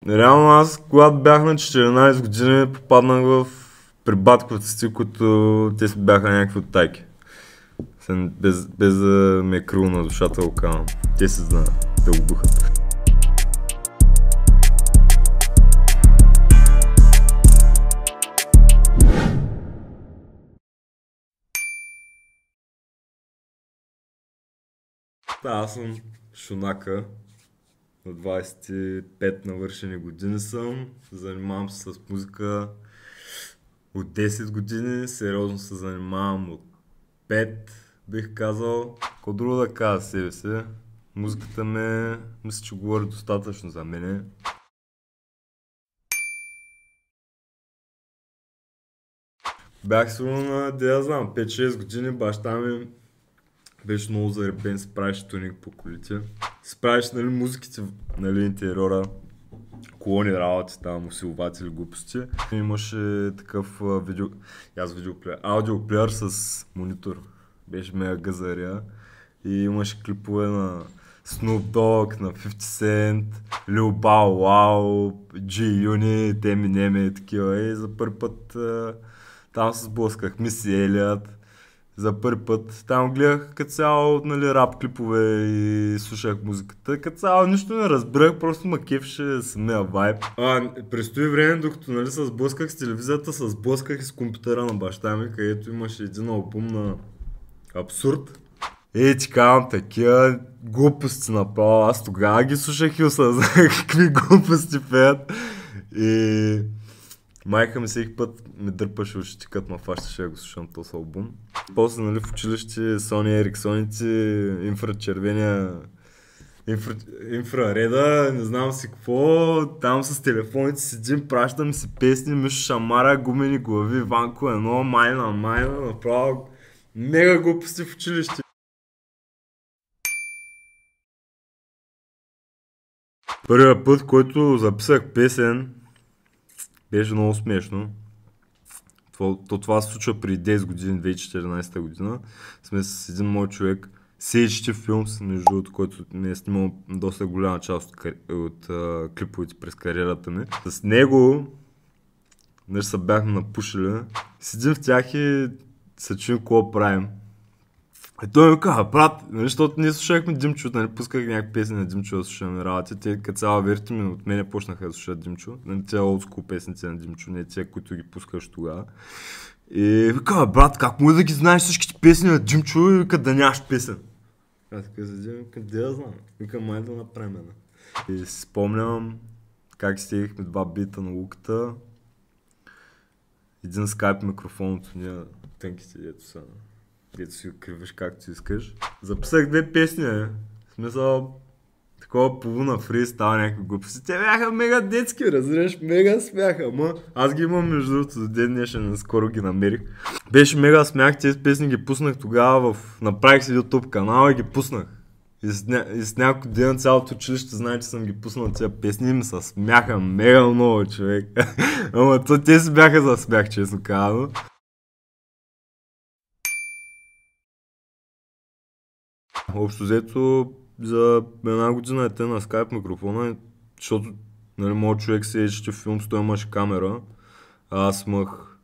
Реално аз, когато бях на 14 години, попаднах при батковците си, които те си бяха някакви оттайки. Без да ме е крило на душата го казвам. Те си знаят да го бухат. Да, аз съм шунака. На 25 навършени години съм. Занимавам се с музика от 10 години. Сериозно се занимавам от 5, бих казал. Какво друго да кажа себе си? Музиката мисля, че говори достатъчно за мене. Бях сигурно на, да знам, 5-6 години, баща ми беше много заребен, се правеше тунинг по колите. Се правеше, нали, музиките, нали, интериора, колони работи, там, усилватели, глупости. Имаше такъв аудиоплеер с монитор. Беше мега газария. И имаше клипове на Snoop Dogg, на 50 Cent, Lil Bow Wow, G-Unit, Eminem и такива. И за първи път там се сблъсках, Миси Елият. За първи път там гледах като цяло, нали, рап клипове и слушах музиката. Като цяло нищо не разбирах, просто ма кефеше самия вайб. През това време, докато, нали, се сблъсках с телевизията, се сблъсках и с компютъра на баща ми, където имаше един албум на Абсурд. Ти казвам, такива глупости направо. Аз тогава ги слушах и осъзнах какви глупости пеят. И майка ми всеки път ми дърпаше ушите, като ме фащаше да го слушам този албум. После, нали, в училище Sony Ericsson-ите, инфрачервения, инфрареда, не знам си какво, там с телефоните седим, пращам си песни, Мишо Шамара, Гумени глави, Ванко едно, майна, направо мега глупости в училище. Първият път, който записах песен, беше много смешно. Това се случва преди 10 години, 2014 година. Сме с един мой човек, Сейчти Филмс, между другото, който ми е снимал доста голяма част от клиповете през кариерата ми. С него, нещо се бяхме напушили, седим в тях и се чуем какво правим. И той ми каза, брат, нали, защото ние слушахме Димчо, нали, пусках някакви песни на Димчо да слушаме работи. Те като цяла, верите ми, от мене почнаха да слушат Димчо. Нали, тези олдскул песните на Димчо, не тези, които ги пускаш тогава. И вика, брат, как може да ги знаеш всичките песни на Димчо и вика да нямаш песен? Аз така седим, вика, де да знам, вика, май да направим една. И си спомням как стигахме два бита на луката, един скайп микрофон от уния тънките, дето са. Дето си кривиш както искаш. Записах две песни, в смисъл, такова полуна фри, става някакви глупости. Те бяха мега детски, разбираш, мега смяха, ама аз ги имам между другото до ден днешен, скоро ги намерих. Беше мега смях, тези песни ги пуснах тогава направих си YouTube канал и ги пуснах. И с няколко дена цялото училище знае, че съм ги пуснал тези песни и ми се смяха мега много, човек. Ама те си бяха за смях, честно казано. Общо взето за една година е те на скайп микрофона, защото, нали, моят човек се ечете в филм, той имаше камера, а аз имах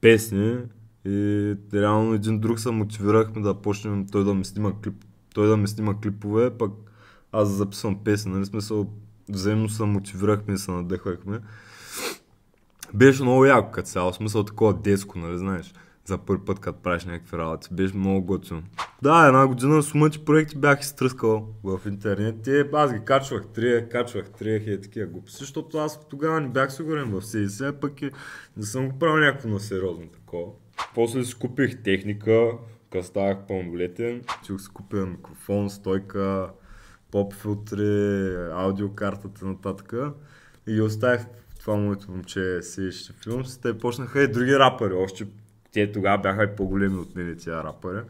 песни и реално един друг се мотивирахме да почнем той да ми снима клипове, пък аз да записвам песни, нали, смисъл, взаимно се мотивирахме и се надъхвахме. Беше много яко като цяло, смисъл такова детско, нали, знаеш. За първи път, като правиш някакви работи. Беше много готино. Да, една година сумати проекти бях изтръскал в интернет. Аз ги качвах, триех и такива глупости, защото аз тогава не бях сигурен в себе си, пък и не съм го правил някакво на сериозно такова. После си купих техника, като ставах пълнолетен. Си купих микрофон, стойка, поп филтри, аудиокартата нататък. И ги оставих това моето момче Сейчти Филмс. Те почнаха и други рапъри, още те тогава бяха и по-големи от мен тия рапъри.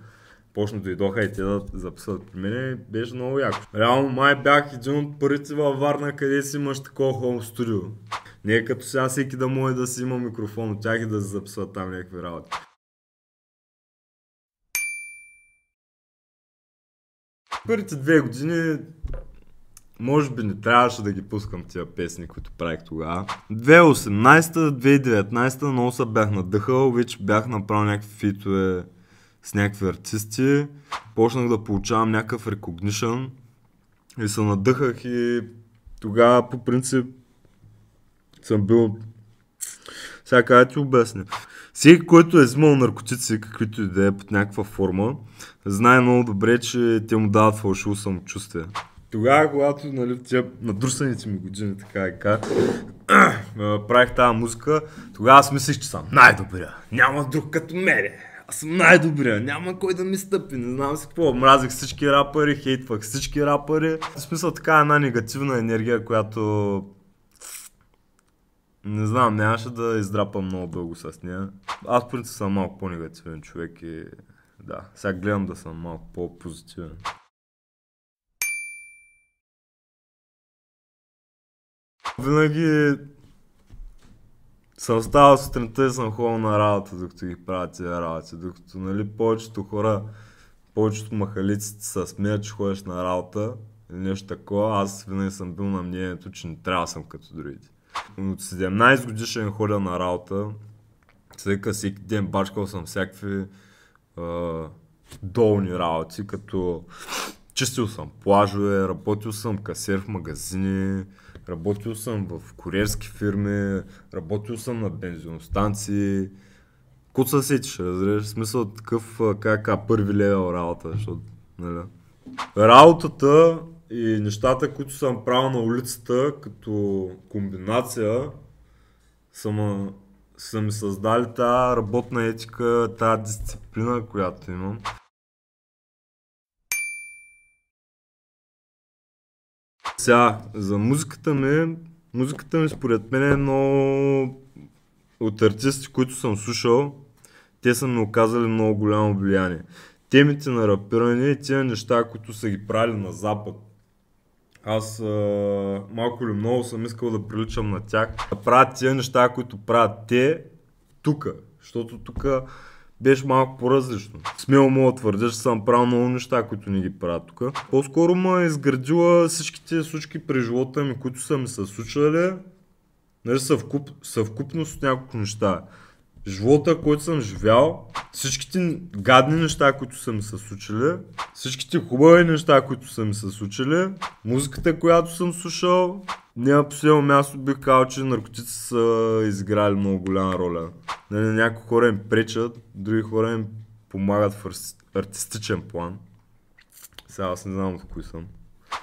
Почна дойдоха и те да записват при мен, беше много яко. Реално май бях един от първите във Варна, къде си имаш такова хоум студио. Не е като сега всеки да може да си има микрофон от тях и да се записват там някакви работи. Първите 2 години може би не трябваше да ги пускам тия песни, които правих тогава. 2018-2019 много се бях надъхал, вече бях направил някакви фитове с някакви артисти. Почнах да получавам някакъв recognition и се надъхах и тогава по принцип съм бил... Сега как да ти обясня. Всеки, който е взимал наркотици, каквито и да е под някаква форма, знае много добре, че те му дават фалшиво самочувствие. Тогава, когато нали, тия надрусаните ми години, така и така, правих тази музика, тогава аз мислех, че съм най-добрия. Няма друг като мене. Аз съм най-добрия. Няма кой да ми стъпи. Не знам си какво. Мразих всички рапъри, хейтвах всички рапъри. В смисъл така една негативна енергия, която... Не знам, нямаше да издрапам много дълго с нея. Аз в принцип съм малко по-негативен човек и... Да, сега гледам да съм малко по-позитивен. Винаги съм ставал сутринта и съм ходил на работа, докато ги правя тия работи. Докато нали, повечето хора, повечето махалиците се смеят, че ходиш на работа или нещо такова, аз винаги съм бил на мнението, че не трябва да съм като другите. От 17 годишен ходя на работа, всеки ден бачкал съм всякакви долни работи, като чистил съм плажове, работил съм касиер в магазини, работил съм в куриерски фирми, работил съм на бензиностанции. Куца сетиш, разбираш, смисъл такъв първи левел работа, защото, нали. Работата и нещата, които съм правил на улицата, като комбинация, са ми създали тази работна етика, тази дисциплина, която имам. Сега, за музиката ми според мен е много от артисти, които съм слушал, те са ми оказали много голямо влияние. Темите на рапиране и тия неща, които са ги правили на Запад. Аз малко или много съм искал да приличам на тях. Да правят тия неща, които правят те тука, защото тука беше малко по-различно. Смело мога да твърдя, че съм правил много неща, които не ги правят тук. По-скоро ме изградила всичките случки през живота ми, които са ми се случвали, нали, съвкупност от няколко неща. Живота, който съм живял, всичките гадни неща, които са ми се случили, всичките хубави неща, които са ми се случили, музиката, която съм слушал. Не на последно място бих казал, че наркотици са изиграли много голяма роля. Някои хора им пречат, други хора им помагат в артистичен план. Сега аз не знам от кои съм.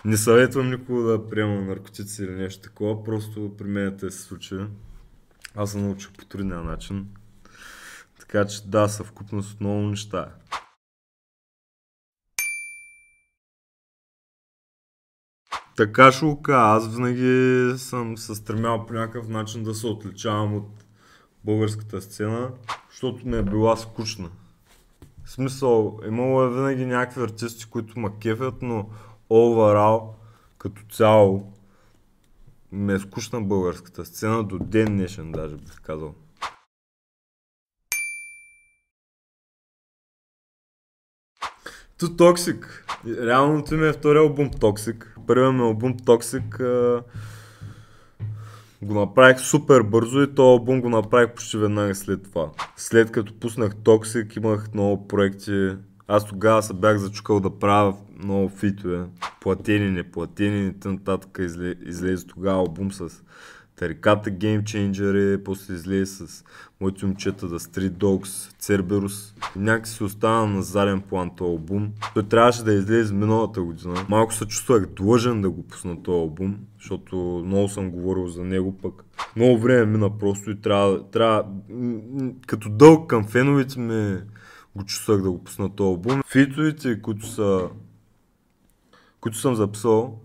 Не съветвам никога да приема наркотици или нещо такова, просто при мен те се случи. Аз се научих по трудния начин. Така че да, съвкупност от много неща. Така ще го кажа, аз винаги съм се стремял по някакъв начин да се отличавам от българската сцена, защото ми е била скучна. В смисъл, имало е винаги някакви артисти, които ме кефят, но overall, като цяло, ми е скучна българската сцена до ден днешен, даже бих казал. Toxic. Реалното ми е втория албум Toxic. Първият ми албум Toxic го направих супер бързо и този албум го направих почти веднага след това. След като пуснах Toxic, имах много проекти. Аз тогава се бях зачукал да правя много фитове. Платени, неплатени, нататък излезе тогава албум с Тариката Game Changer, после излезе с моите момчета The Street Dogs, Cerberus. Някак си остана на заден план този албум. Той трябваше да излезе миналата година. Малко се чувствах длъжен да го пусна този албум, защото много съм говорил за него, пък много време мина просто и трябва като дълг към феновете ми го чувствах да го пусна този албум. Фитовете, които съм записал,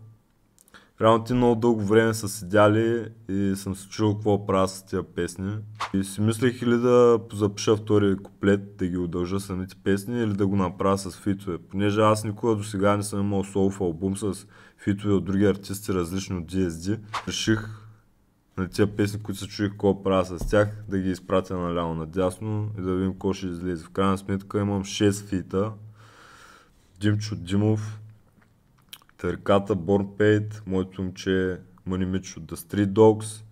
реално ти много дълго време са седяли и съм се чул какво правя с тия песни. И си мислех или да запиша втори куплет, да ги удължа самите песни, или да го направя с фитове. Понеже аз никога до сега не съм имал солов албум с фитове от други артисти, различни от DSD. Реших на тия песни, които се чуих какво правя с тях, да ги изпратя наляво надясно и да видим какво ще излезе. В крайна сметка имам 6 фита. Димчо Димов, Тариката, Born Paid, моето момче Мани Мич от The Street Dogs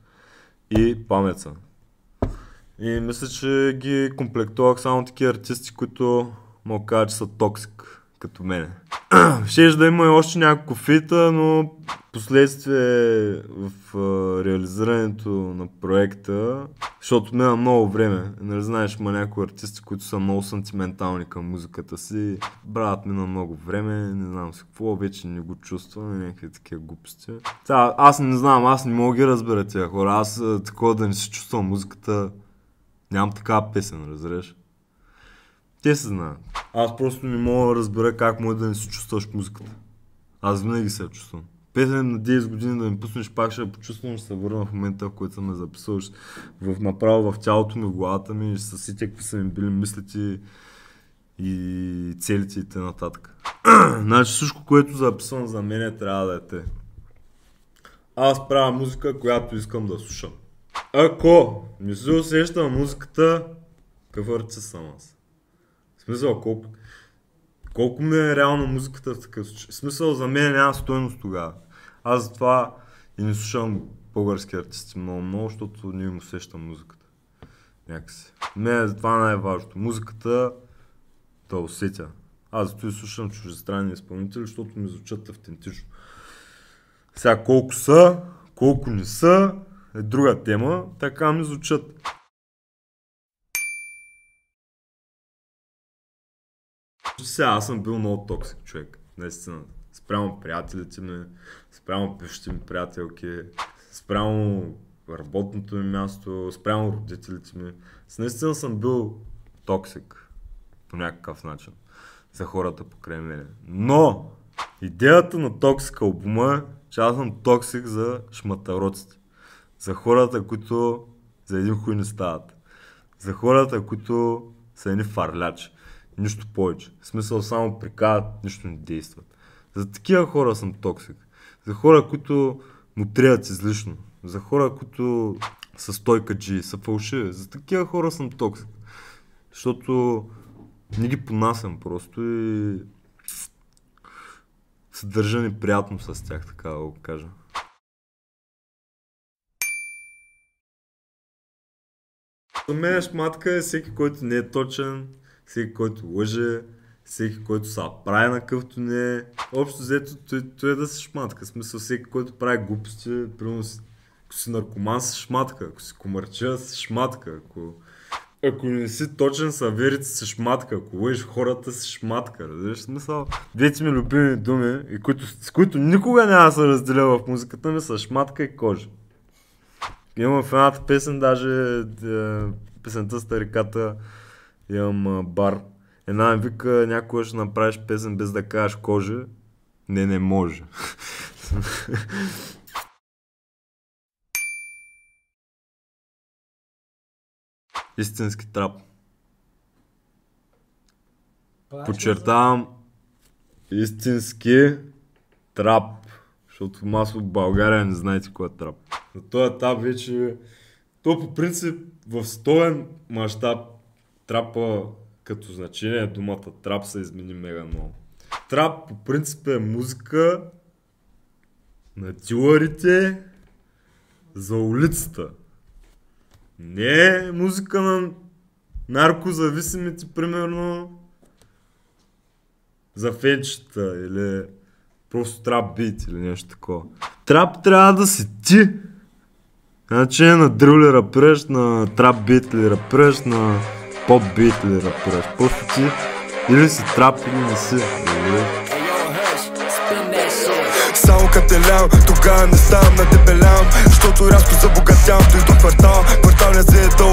и Памеца. И мисля, че ги комплектувах само такива артисти, които мога да кажа, че са токсик, като мене. Щеше да има и още няколко фита, но последствие в реализирането на проекта, защото мина много време. Нали знаеш, има някои артисти, които са много сантиментални към музиката си. Брат, мина много време, не знам си какво, вече не го чувствам, някакви такива глупости. Аз не знам, аз не мога да ги разбера тия хора. Аз такова да не си чувствам музиката, нямам такава песен, разбираш. Те се знаят. Аз просто не мога да разбера как може да не се чувстваш музиката. Аз винаги се чувствам. Песен на 10 години да ми пуснеш, пак ще я почувствам, ще се върна в момента, в който съм ме записал, направо в тялото ми, в главата ми, ще се сетя какви са ми били мислите и целите и т.н. Значи всичко, което записвам за мен трябва да е те. Аз правя музика, която искам да слушам. Ако не се усещам музиката, какъв артист съм аз? В смисъл, колко ми е реална музиката в такъв случай? В смисъл, за мен няма стойност тогава. Аз затова и не слушам български артисти много, защото не им усещам музиката. Някакси. Мен затова най-важното. Музиката да усетя. Аз зато и слушам чуждестранни изпълнители, защото ми звучат автентично. Сега колко са, колко не са, е друга тема, така ми звучат. Сега аз съм бил много токсик човек, наистина. Спрямо приятелите ми, спрямо бившите ми приятелки, спрямо работното ми място, спрямо родителите ми. Наистина съм бил токсик по някакъв начин за хората покрай мене. Но идеята на токсик албума е, че аз съм токсик за шматароците. За хората, които за един хуй не стават. За хората, които са едни фарлячи. Нищо повече. В смисъл само прикават, нищо не действат. За такива хора съм токсик. За хора, които му трябват излишно. За хора, които са стойкаджи, са фалшиви. За такива хора съм токсик. Защото не ги понасям просто и се държа неприятно с тях, така да го кажа. За мен шматка е всеки, който не е точен, всеки, който лъже, всеки, който се прави на къвто не е. Общо взето, той е да се шматка. В смисъл, всеки, който прави глупости, примерно ако си наркоман, си шматка, ако си комарча, си шматка, ако не си точен с аверите, си шматка, ако лъжеш хората, си шматка. Разбираш смисъл? Двете ми любими думи, с които никога няма да се разделя в музиката ми, са шматка и кожа. Имам в едната песен, даже песента с Тариката, имам бар. Една ми вика, някога ще направиш песен без да кажеш кожа. Не може. Истински трап. Подчертавам истински трап. Защото масово в България не знаете кой е трап. На този етап вече... То по принцип в световен мащаб трапа като значение думата трап се измени мега много. Трап по принцип е музика на дилърите за улицата. Не е музика на наркозависимите, примерно за фенчета или просто трап бит или нещо такова. Трап трябва да си ти. Значи на дрил ли рапираш, на трап бит ли рапираш, на поп бит ли рапираш. Просто ти или си трап или не си. Само кателям, тогава не ставам на дебелям, защото рязко забогатявам, той до квартал, кварталния звезда